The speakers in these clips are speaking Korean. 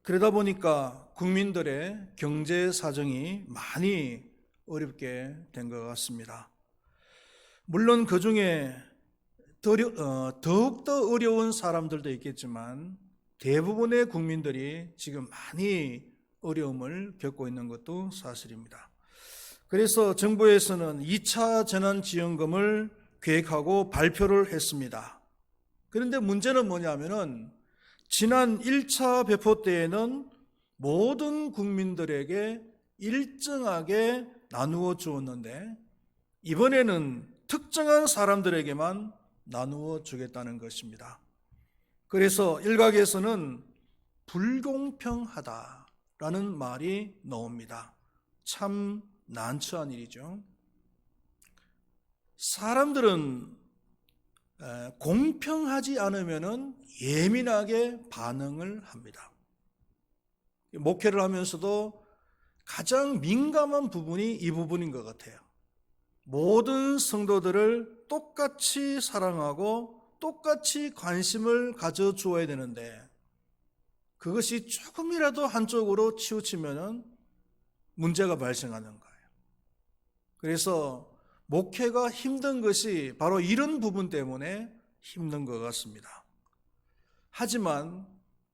그러다 보니까 국민들의 경제 사정이 많이 어렵게 된 것 같습니다. 물론 그 중에 더욱더 어려운 사람들도 있겠지만 대부분의 국민들이 지금 많이 어려움을 겪고 있는 것도 사실입니다. 그래서 정부에서는 2차 재난지원금을 계획하고 발표를 했습니다. 그런데 문제는 뭐냐면은 지난 1차 배포 때에는 모든 국민들에게 일정하게 나누어 주었는데 이번에는 특정한 사람들에게만 나누어 주겠다는 것입니다. 그래서 일각에서는 불공평하다라는 말이 나옵니다. 참 난처한 일이죠. 사람들은 공평하지 않으면 예민하게 반응을 합니다. 목회를 하면서도 가장 민감한 부분이 이 부분인 것 같아요. 모든 성도들을 똑같이 사랑하고 똑같이 관심을 가져주어야 되는데 그것이 조금이라도 한쪽으로 치우치면 문제가 발생하는 거예요. 그래서 목회가 힘든 것이 바로 이런 부분 때문에 힘든 것 같습니다. 하지만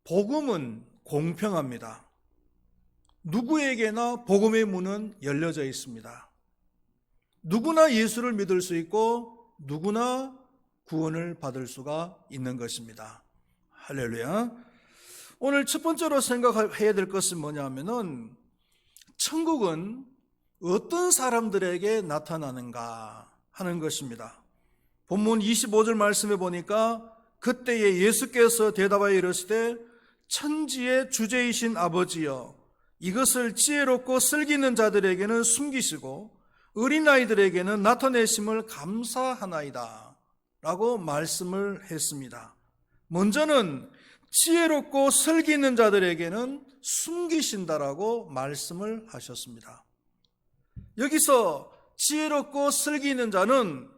복음은 공평합니다. 누구에게나 복음의 문은 열려져 있습니다. 누구나 예수를 믿을 수 있고 누구나 구원을 받을 수가 있는 것입니다. 할렐루야. 오늘 첫 번째로 생각해야 될 것은 뭐냐면은 천국은 어떤 사람들에게 나타나는가 하는 것입니다. 본문 25절 말씀에 보니까 그때에 예수께서 대답하여 이르시되 천지의 주제이신 아버지여 이것을 지혜롭고 슬기는 자들에게는 숨기시고 어린아이들에게는 나타내심을 감사하나이다 라고 말씀을 했습니다. 먼저는 지혜롭고 슬기는 자들에게는 숨기신다라고 말씀을 하셨습니다. 여기서 지혜롭고 슬기는 자는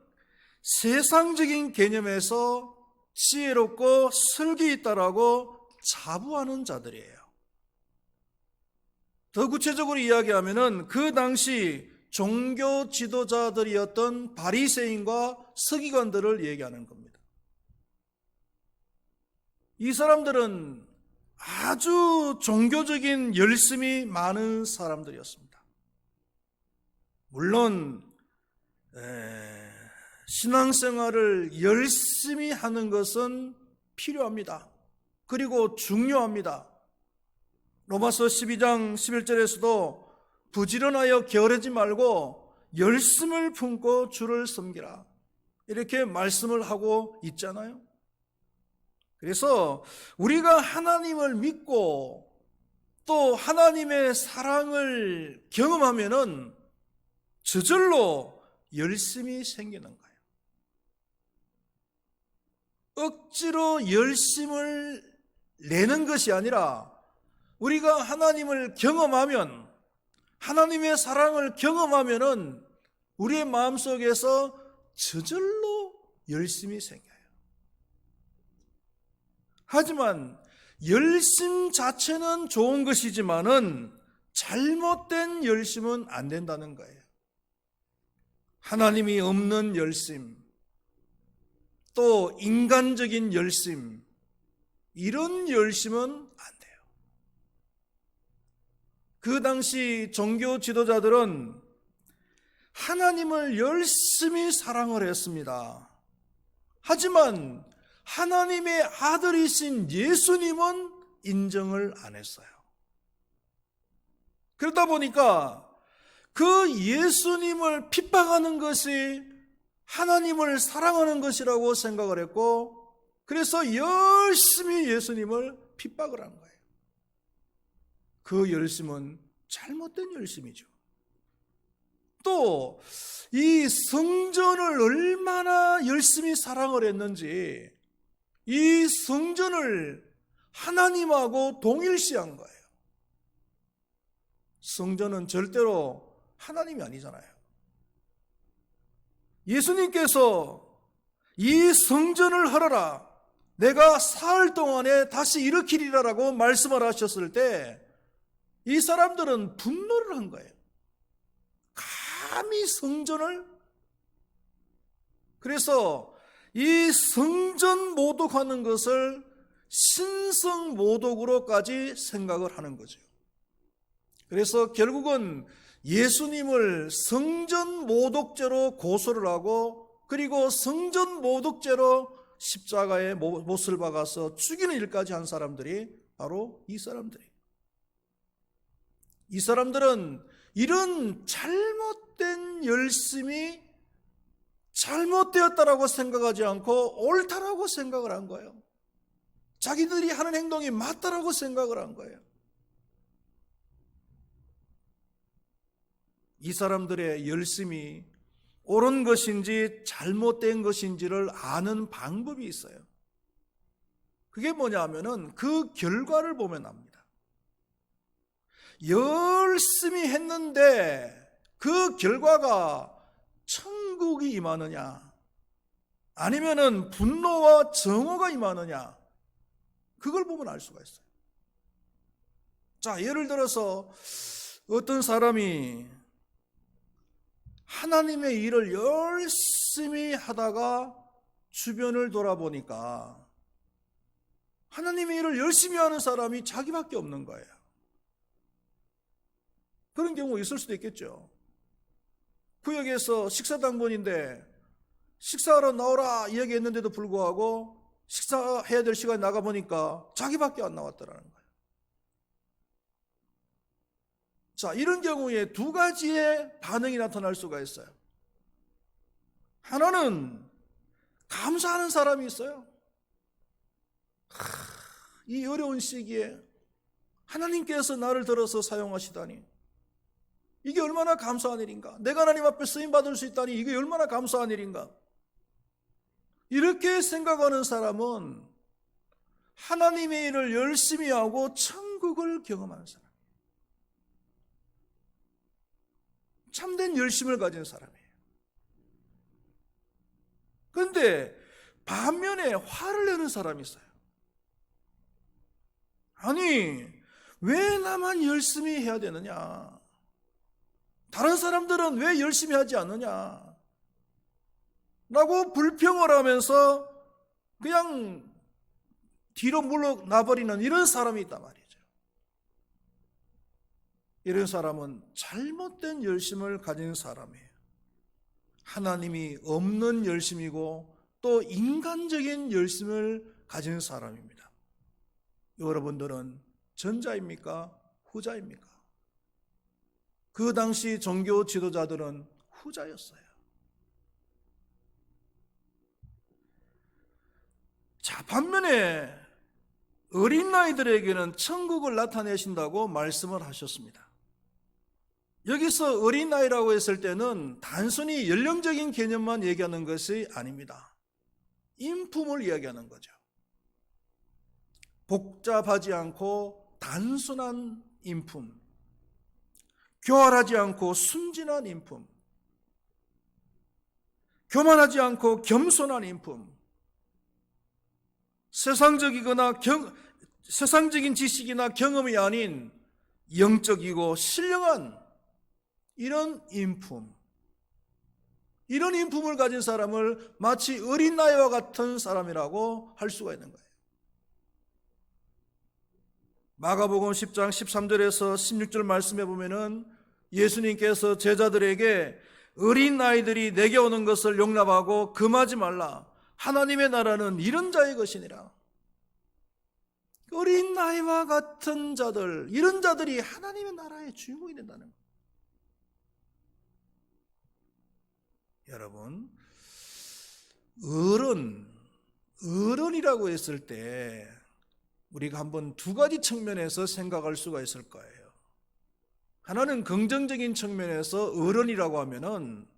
세상적인 개념에서 지혜롭고 슬기 있다라고 자부하는 자들이에요. 더 구체적으로 이야기하면은 그 당시 종교 지도자들이었던 바리새인과 서기관들을 얘기하는 겁니다. 이 사람들은 아주 종교적인 열심이 많은 사람들이었습니다. 물론 신앙생활을 열심히 하는 것은 필요합니다. 그리고 중요합니다. 로마서 12장 11절에서도 부지런하여 게으르지 말고 열심을 품고 주를 섬기라 이렇게 말씀을 하고 있잖아요. 그래서 우리가 하나님을 믿고 또 하나님의 사랑을 경험하면은 저절로 열심이 생기는 거예요. 억지로 열심을 내는 것이 아니라 우리가 하나님을 경험하면 하나님의 사랑을 경험하면은 우리의 마음속에서 저절로 열심이 생겨요. 하지만 열심 자체는 좋은 것이지만은 잘못된 열심은 안 된다는 거예요. 하나님이 없는 열심, 또 인간적인 열심, 이런 열심은 안 돼요. 그 당시 종교 지도자들은 하나님을 열심히 사랑을 했습니다. 하지만 하나님의 아들이신 예수님은 인정을 안 했어요. 그러다 보니까 그 예수님을 핍박하는 것이 하나님을 사랑하는 것이라고 생각을 했고 그래서 열심히 예수님을 핍박을 한 거예요. 그 열심은 잘못된 열심이죠. 또 이 성전을 얼마나 열심히 사랑을 했는지 이 성전을 하나님하고 동일시한 거예요. 성전은 절대로 하나님이 아니잖아요. 예수님께서 이 성전을 헐어라, 내가 사흘 동안에 다시 일으키리라라고 말씀을 하셨을 때 이 사람들은 분노를 한 거예요. 감히 성전을. 그래서 이 성전 모독하는 것을 신성 모독으로까지 생각을 하는 거죠. 그래서 결국은 예수님을 성전 모독죄로 고소를 하고, 그리고 성전 모독죄로 십자가에 못을 박아서 죽이는 일까지 한 사람들이 바로 이 사람들이에요. 이 사람들은 이런 잘못된 열심이 잘못되었다라고 생각하지 않고 옳다라고 생각을 한 거예요. 자기들이 하는 행동이 맞다라고 생각을 한 거예요. 이 사람들의 열심이 옳은 것인지 잘못된 것인지를 아는 방법이 있어요. 그게 뭐냐 하면은 그 결과를 보면 압니다. 열심히 했는데 그 결과가 천국이 임하느냐, 아니면은 분노와 정오가 임하느냐, 그걸 보면 알 수가 있어요. 자, 예를 들어서 어떤 사람이 하나님의 일을 열심히 하다가 주변을 돌아보니까 하나님의 일을 열심히 하는 사람이 자기밖에 없는 거예요. 그런 경우 있을 수도 있겠죠. 구역에서 식사당번인데 식사하러 나오라 이야기했는데도 불구하고 식사해야 될 시간에 나가보니까 자기밖에 안 나왔더라는 거예요. 자, 이런 경우에 두 가지의 반응이 나타날 수가 있어요. 하나는 감사하는 사람이 있어요. 이 어려운 시기에 하나님께서 나를 들어서 사용하시다니 이게 얼마나 감사한 일인가. 내가 하나님 앞에 쓰임받을 수 있다니 이게 얼마나 감사한 일인가. 이렇게 생각하는 사람은 하나님의 일을 열심히 하고 천국을 경험하는 사람, 참된 열심을 가진 사람이에요. 그런데 반면에 화를 내는 사람이 있어요. 아니, 왜 나만 열심히 해야 되느냐? 다른 사람들은 왜 열심히 하지 않느냐? 라고 불평을 하면서 그냥 뒤로 물러나버리는 이런 사람이 있단 말이죠. 이런 사람은 잘못된 열심을 가진 사람이에요. 하나님이 없는 열심이고 또 인간적인 열심을 가진 사람입니다. 여러분들은 전자입니까? 후자입니까? 그 당시 종교 지도자들은 후자였어요. 자, 반면에 어린 아이들에게는 천국을 나타내신다고 말씀을 하셨습니다. 여기서 어린 아이라고 했을 때는 단순히 연령적인 개념만 얘기하는 것이 아닙니다. 인품을 이야기하는 거죠. 복잡하지 않고 단순한 인품, 교활하지 않고 순진한 인품, 교만하지 않고 겸손한 인품, 세상적인 지식이나 경험이 아닌 영적이고 신령한 이런 인품, 이런 인품을 가진 사람을 마치 어린아이와 같은 사람이라고 할 수가 있는 거예요. 마가복음 10장 13절에서 16절 말씀해 보면은 예수님께서 제자들에게 어린 아이들이 내게 오는 것을 용납하고 금하지 말라. 하나님의 나라는 이런 자의 것이니라. 어린 아이와 같은 자들, 이런 자들이 하나님의 나라의 주인공이 된다는 거예요. 여러분, 어른이라고 했을 때 우리가 한번 두 가지 측면에서 생각할 수가 있을 거예요. 하나는 긍정적인 측면에서 어른이라고 하면은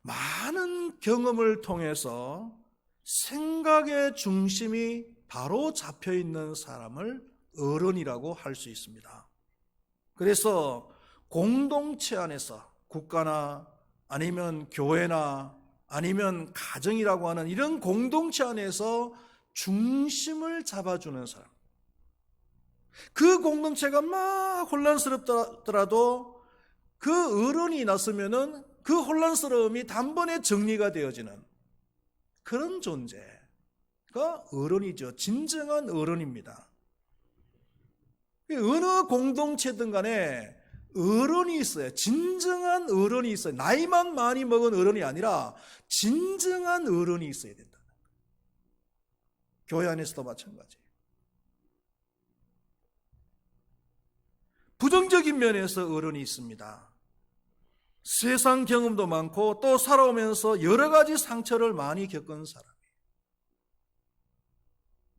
많은 경험을 통해서 생각의 중심이 바로 잡혀 있는 사람을 어른이라고 할 수 있습니다. 그래서 공동체 안에서 국가나 아니면 교회나 아니면 가정이라고 하는 이런 공동체 안에서 중심을 잡아주는 사람. 그 공동체가 막 혼란스럽더라도 그 어른이 나서면은 그 혼란스러움이 단번에 정리가 되어지는 그런 존재가 어른이죠. 진정한 어른입니다. 어느 공동체든 간에 어른이 있어요. 진정한 어른이 있어요. 나이만 많이 먹은 어른이 아니라 진정한 어른이 있어야 된다. 교회 안에서도 마찬가지예요. 부정적인 면에서 어른이 있습니다. 세상 경험도 많고 또 살아오면서 여러 가지 상처를 많이 겪은 사람이에요.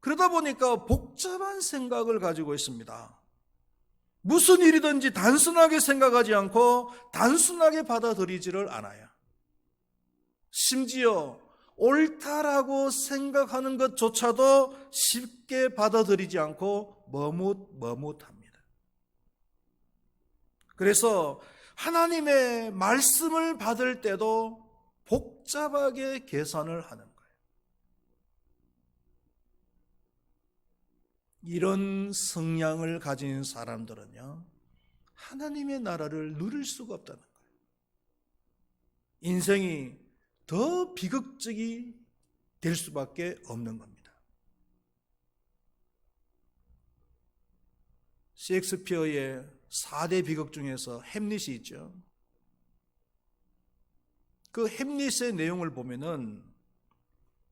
그러다 보니까 복잡한 생각을 가지고 있습니다. 무슨 일이든지 단순하게 생각하지 않고 단순하게 받아들이지를 않아요. 심지어 옳다라고 생각하는 것조차도 쉽게 받아들이지 않고 머뭇합니다. 그래서 하나님의 말씀을 받을 때도 복잡하게 계산을 하는 거예요. 이런 성향을 가진 사람들은요, 하나님의 나라를 누릴 수가 없다는 거예요. 인생이 더 비극적이 될 수밖에 없는 겁니다. 셰익스피어의 4대 비극 중에서 햄릿이 있죠. 그 햄릿의 내용을 보면은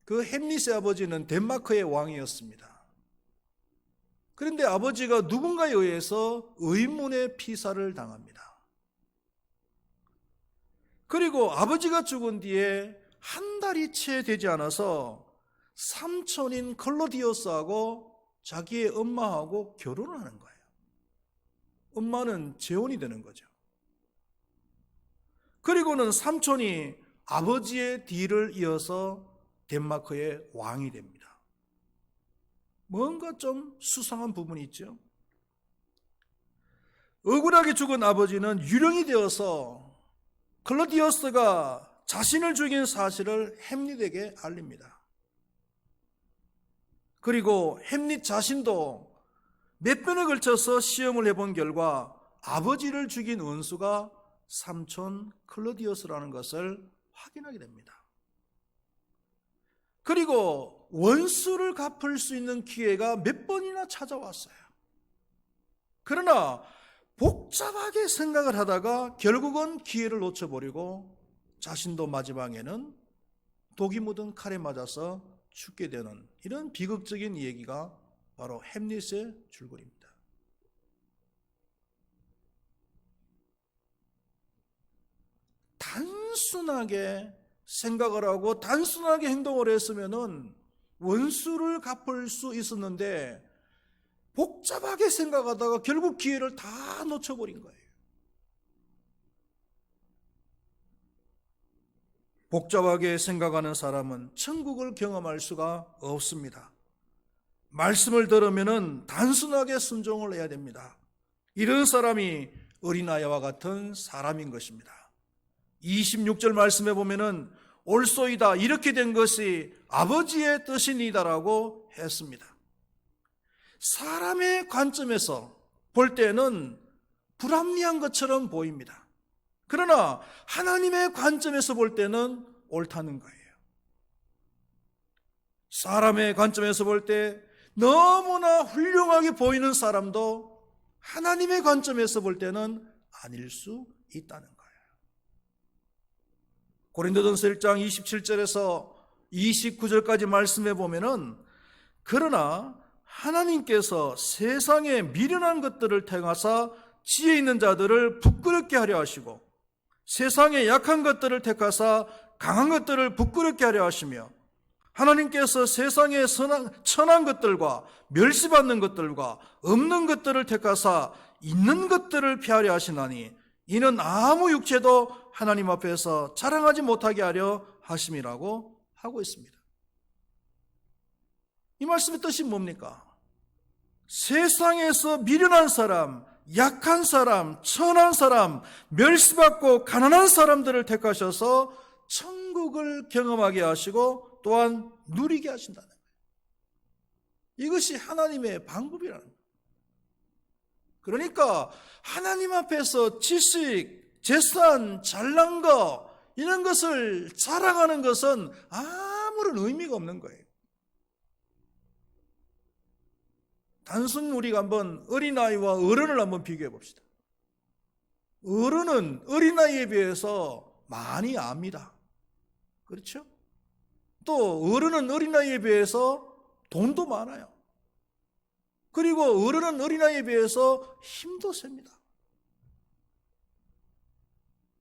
그 햄릿의 아버지는 덴마크의 왕이었습니다. 그런데 아버지가 누군가에 의해서 의문의 피살을 당합니다. 그리고 아버지가 죽은 뒤에 한 달이 채 되지 않아서 삼촌인 클로디우스하고 자기의 엄마하고 결혼을 하는 거예요. 엄마는 재혼이 되는 거죠. 그리고는 삼촌이 아버지의 뒤를 이어서 덴마크의 왕이 됩니다. 뭔가 좀 수상한 부분이 있죠. 억울하게 죽은 아버지는 유령이 되어서 클로디우스가 자신을 죽인 사실을 햄릿에게 알립니다. 그리고 햄릿 자신도 몇 번에 걸쳐서 시험을 해본 결과 아버지를 죽인 원수가 삼촌 클로디우스라는 것을 확인하게 됩니다. 그리고 원수를 갚을 수 있는 기회가 몇 번이나 찾아왔어요. 그러나 복잡하게 생각을 하다가 결국은 기회를 놓쳐버리고 자신도 마지막에는 독이 묻은 칼에 맞아서 죽게 되는 이런 비극적인 얘기가 바로 햄릿의 줄거리입니다. 단순하게 생각을 하고 단순하게 행동을 했으면은 원수를 갚을 수 있었는데 복잡하게 생각하다가 결국 기회를 다 놓쳐버린 거예요. 복잡하게 생각하는 사람은 천국을 경험할 수가 없습니다. 말씀을 들으면은 단순하게 순종을 해야 됩니다. 이런 사람이 어린아이와 같은 사람인 것입니다. 26절 말씀에 보면은 올소이다 이렇게 된 것이 아버지의 뜻이니다라고 했습니다. 사람의 관점에서 볼 때는 불합리한 것처럼 보입니다. 그러나 하나님의 관점에서 볼 때는 옳다는 거예요. 사람의 관점에서 볼 때 너무나 훌륭하게 보이는 사람도 하나님의 관점에서 볼 때는 아닐 수 있다는 거예요. 고린도전서 1장 27절에서 29절까지 말씀해 보면은 그러나 하나님께서 세상에 미련한 것들을 택하사 지혜 있는 자들을 부끄럽게 하려 하시고 세상에 약한 것들을 택하사 강한 것들을 부끄럽게 하려 하시며 하나님께서 세상에 천한 것들과 멸시받는 것들과 없는 것들을 택하사 있는 것들을 피하려 하시나니 이는 아무 육체도 하나님 앞에서 자랑하지 못하게 하려 하심이라고 하고 있습니다. 이 말씀의 뜻이 뭡니까? 세상에서 미련한 사람, 약한 사람, 천한 사람, 멸시받고 가난한 사람들을 택하셔서 천국을 경험하게 하시고 또한 누리게 하신다는 거예요. 이것이 하나님의 방법이라는 거예요. 그러니까 하나님 앞에서 지식, 재산, 잘난 거 이런 것을 자랑하는 것은 아무런 의미가 없는 거예요. 단순 우리가 한번 어린아이와 어른을 한번 비교해 봅시다. 어른은 어린아이에 비해서 많이 압니다. 그렇죠? 또 어른은 어린아이에 비해서 돈도 많아요. 그리고 어른은 어린아이에 비해서 힘도 셉니다.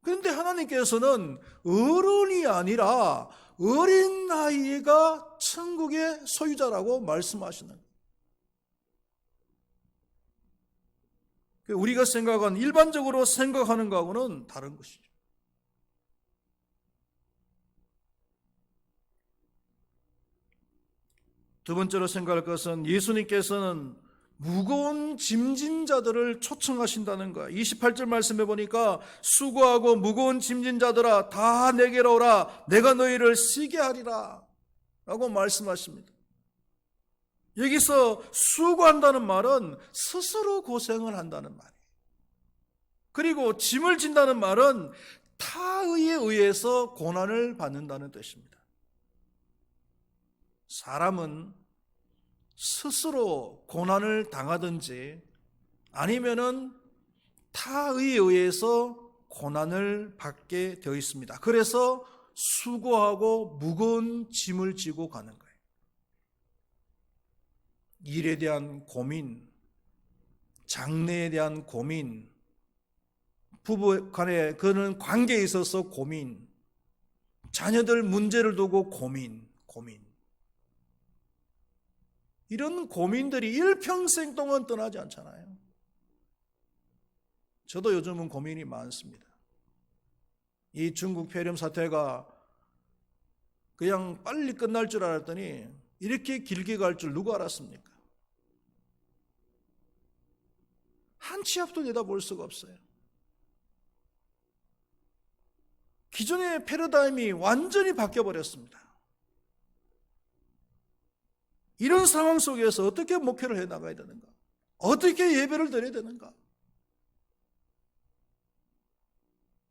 그런데 하나님께서는 어른이 아니라 어린아이가 천국의 소유자라고 말씀하시는 거예요. 우리가 생각한 일반적으로 생각하는 것하고는 다른 것이죠. 두 번째로 생각할 것은 예수님께서는 무거운 짐진 자들을 초청하신다는 거예요. 28절 말씀해 보니까 수고하고 무거운 짐진 자들아 다 내게로 오라 내가 너희를 쉬게 하리라 라고 말씀하십니다. 여기서 수고한다는 말은 스스로 고생을 한다는 말이에요. 그리고 짐을 진다는 말은 타의에 의해서 고난을 받는다는 뜻입니다. 사람은 스스로 고난을 당하든지 아니면은 타의에 의해서 고난을 받게 되어 있습니다. 그래서 수고하고 무거운 짐을 지고 가는 거예요. 일에 대한 고민, 장래에 대한 고민, 부부 간에 그런 관계에 있어서 고민, 자녀들 문제를 두고 고민. 이런 고민들이 일평생 동안 떠나지 않잖아요. 저도 요즘은 고민이 많습니다. 이 중국 폐렴 사태가 그냥 빨리 끝날 줄 알았더니 이렇게 길게 갈 줄 누가 알았습니까? 한 치 앞도 내다볼 수가 없어요. 기존의 패러다임이 완전히 바뀌어버렸습니다. 이런 상황 속에서 어떻게 목회를 해나가야 되는가? 어떻게 예배를 드려야 되는가?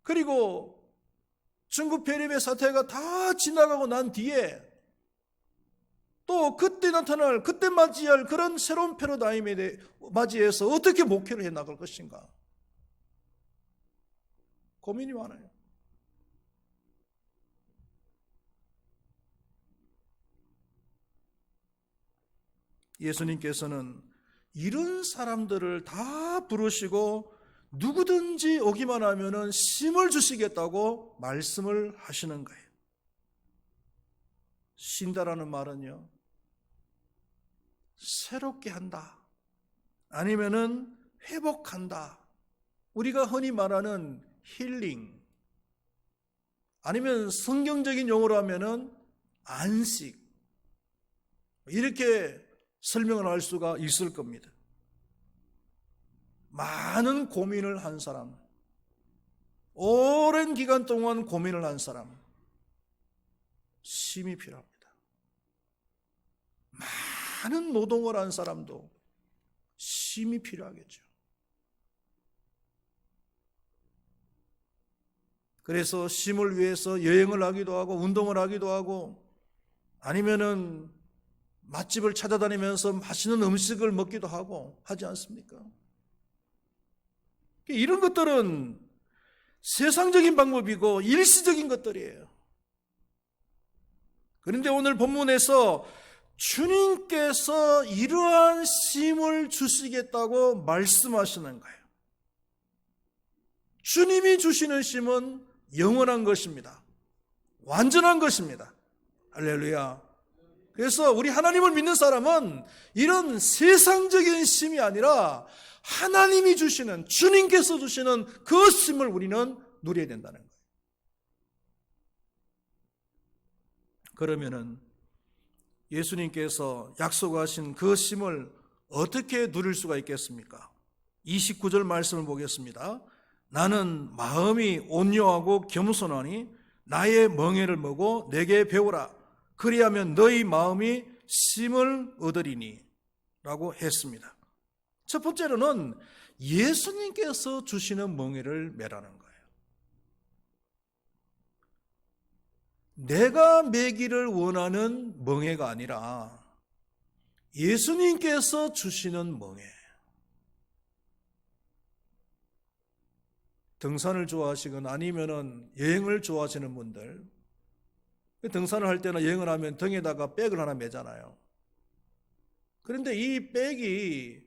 그리고 중국 폐렴의 사태가 다 지나가고 난 뒤에 또 그때 나타날, 그때 맞이할 그런 새로운 패러다임에 대해 맞이해서 어떻게 목회를 해나갈 것인가? 고민이 많아요. 예수님께서는 이런 사람들을 다 부르시고 누구든지 오기만 하면은 쉼을 주시겠다고 말씀을 하시는 거예요. 쉰다라는 말은요, 새롭게 한다, 아니면은 회복한다. 우리가 흔히 말하는 힐링, 아니면 성경적인 용어로 하면은 안식, 이렇게 설명을 할 수가 있을 겁니다. 많은 고민을 한 사람, 오랜 기간 동안 고민을 한 사람, 쉼이 필요합니다. 많은 노동을 한 사람도 쉼이 필요하겠죠. 그래서 쉼을 위해서 여행을 하기도 하고 운동을 하기도 하고 아니면은 맛집을 찾아다니면서 맛있는 음식을 먹기도 하고 하지 않습니까? 이런 것들은 세상적인 방법이고 일시적인 것들이에요. 그런데 오늘 본문에서 주님께서 이러한 쉼을 주시겠다고 말씀하시는 거예요. 주님이 주시는 쉼은 영원한 것입니다. 완전한 것입니다. 할렐루야. 그래서 우리 하나님을 믿는 사람은 이런 세상적인 쉼이 아니라 하나님이 주시는, 주님께서 주시는 그 쉼을 우리는 누려야 된다는 거예요. 그러면은 예수님께서 약속하신 그 쉼을 어떻게 누릴 수가 있겠습니까? 29절 말씀을 보겠습니다. 나는 마음이 온유하고 겸손하니 나의 멍에를 머고 내게 배우라. 그리하면 너희 마음이 쉼을 얻으리니. 했습니다. 첫 번째로는 예수님께서 주시는 멍에를 매라는 거예요. 내가 매기를 원하는 멍에가 아니라 예수님께서 주시는 멍에. 등산을 좋아하시거나 아니면은 여행을 좋아하시는 분들, 등산을 할 때나 여행을 하면 등에다가 백을 하나 매잖아요. 그런데 이 백이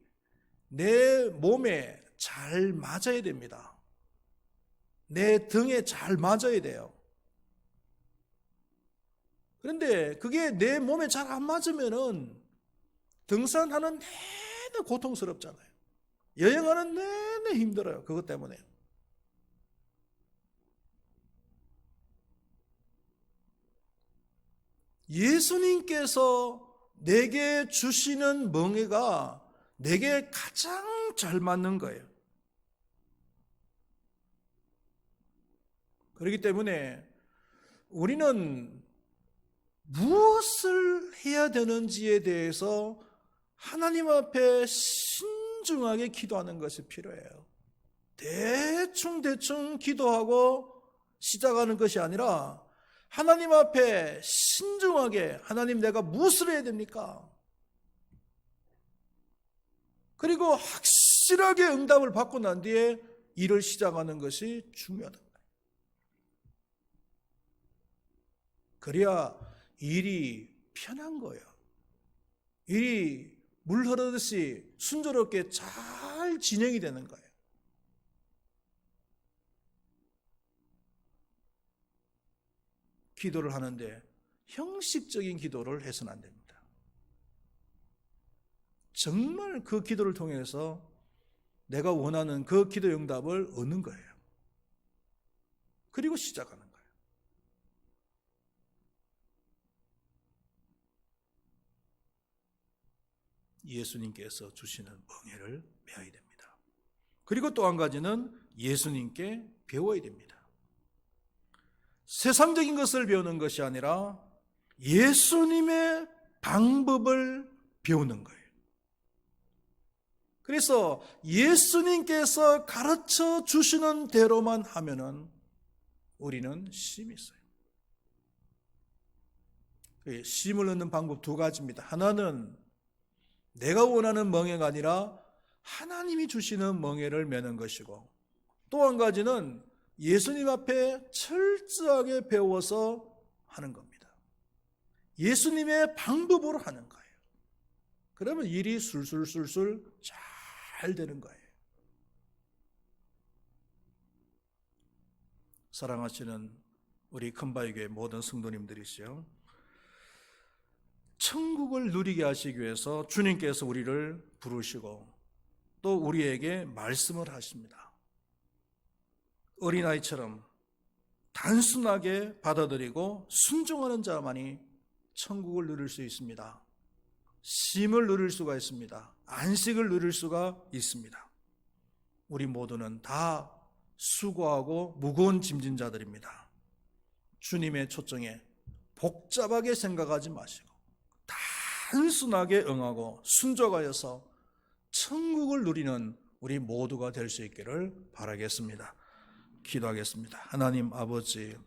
내 몸에 잘 맞아야 됩니다. 내 등에 잘 맞아야 돼요. 그런데 그게 내 몸에 잘 안 맞으면은 등산하는 내내 고통스럽잖아요. 여행하는 내내 힘들어요. 그것 때문에. 예수님께서 내게 주시는 멍에가 내게 가장 잘 맞는 거예요. 그렇기 때문에 우리는 무엇을 해야 되는지에 대해서 하나님 앞에 신중하게 기도하는 것이 필요해요. 대충 기도하고 시작하는 것이 아니라 하나님 앞에 신중하게, 하나님 내가 무엇을 해야 됩니까? 그리고 확실하게 응답을 받고 난 뒤에 일을 시작하는 것이 중요하다. 그래야 일이 편한 거예요. 일이 물 흐르듯이 순조롭게 잘 진행이 되는 거예요. 기도를 하는데 형식적인 기도를 해서는 안 됩니다. 정말 그 기도를 통해서 내가 원하는 그 기도 응답을 얻는 거예요. 그리고 시작하는 거예요. 예수님께서 주시는 멍에를 메어야 됩니다. 그리고 또 한 가지는 예수님께 배워야 됩니다. 세상적인 것을 배우는 것이 아니라 예수님의 방법을 배우는 거예요. 그래서 예수님께서 가르쳐 주시는 대로만 하면은 우리는 쉼이 있어요. 쉼을 얻는 방법 두 가지입니다. 하나는 내가 원하는 멍에가 아니라 하나님이 주시는 멍에를 매는 것이고, 또 한 가지는 예수님 앞에 철저하게 배워서 하는 겁니다. 예수님의 방법으로 하는 거예요. 그러면 일이 술술술술 잘 되는 거예요. 사랑하시는 우리 큰바위교회 모든 성도님들이시요, 천국을 누리게 하시기 위해서 주님께서 우리를 부르시고 또 우리에게 말씀을 하십니다. 어린아이처럼 단순하게 받아들이고 순종하는 자만이 천국을 누릴 수 있습니다. 쉼을 누릴 수가 있습니다. 안식을 누릴 수가 있습니다. 우리 모두는 다 수고하고 무거운 짐진 자들입니다. 주님의 초청에 복잡하게 생각하지 마시고 단순하게 응하고 순종하여서 천국을 누리는 우리 모두가 될 수 있기를 바라겠습니다. 기도하겠습니다. 하나님 아버지,